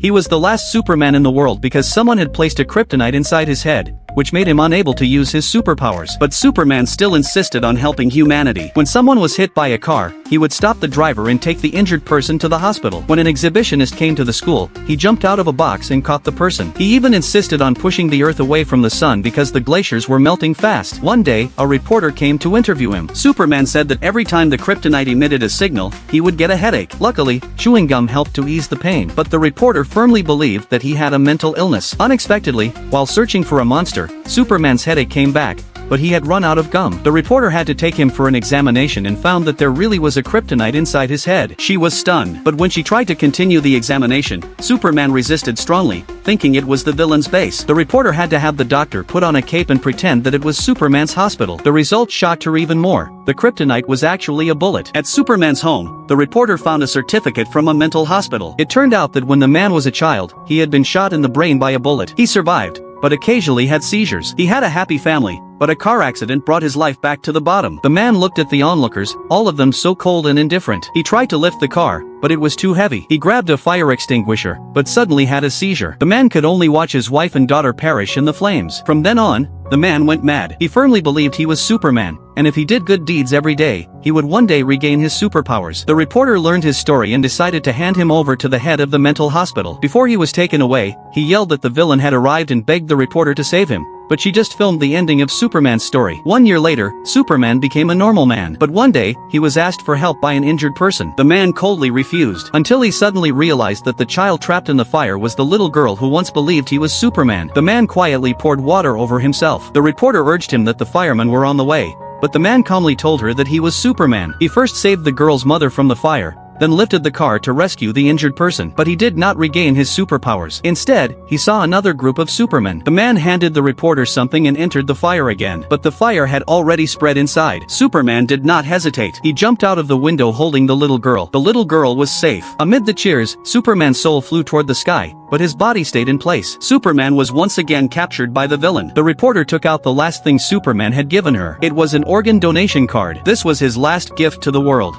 He was the last Superman in the world because someone had placed a kryptonite inside his head, which made him unable to use his superpowers. But Superman still insisted on helping humanity. When someone was hit by a car, he would stop the driver and take the injured person to the hospital. When an exhibitionist came to the school, he jumped out of a box and caught the person. He even insisted on pushing the Earth away from the sun because the glaciers were melting fast. One day, a reporter came to interview him. Superman said that every time the kryptonite emitted a signal, he would get a headache. Luckily, chewing gum helped to ease the pain. But the reporter firmly believed that he had a mental illness. Unexpectedly, while searching for a monster, Superman's headache came back, but he had run out of gum. The reporter had to take him for an examination and found that there really was a kryptonite inside his head. She was stunned, but when she tried to continue the examination, Superman resisted strongly, thinking it was the villain's base. The reporter had to have the doctor put on a cape and pretend that it was Superman's hospital. The result shocked her even more. The kryptonite was actually a bullet. At Superman's home, the reporter found a certificate from a mental hospital. It turned out that when the man was a child, he had been shot in the brain by a bullet. He survived, but occasionally had seizures. He had a happy family, but a car accident brought his life back to the bottom. The man looked at the onlookers, all of them so cold and indifferent. He tried to lift the car, but it was too heavy. He grabbed a fire extinguisher, but suddenly had a seizure. The man could only watch his wife and daughter perish in the flames. From then on, the man went mad. He firmly believed he was Superman, and if he did good deeds every day, he would one day regain his superpowers. The reporter learned his story and decided to hand him over to the head of the mental hospital. Before he was taken away, he yelled that the villain had arrived and begged the reporter to save him. But she just filmed the ending of Superman's story. 1 year later, Superman became a normal man. But one day, he was asked for help by an injured person. The man coldly refused, until he suddenly realized that the child trapped in the fire was the little girl who once believed he was Superman. The man quietly poured water over himself. The reporter urged him that the firemen were on the way, but the man calmly told her that he was Superman. He first saved the girl's mother from the fire, then lifted the car to rescue the injured person. But he did not regain his superpowers. Instead, he saw another group of supermen. The man handed the reporter something and entered the fire again. But the fire had already spread inside. Superman did not hesitate. He jumped out of the window holding the little girl. The little girl was safe. Amid the cheers, Superman's soul flew toward the sky, but his body stayed in place. Superman was once again captured by the villain. The reporter took out the last thing Superman had given her. It was an organ donation card. This was his last gift to the world.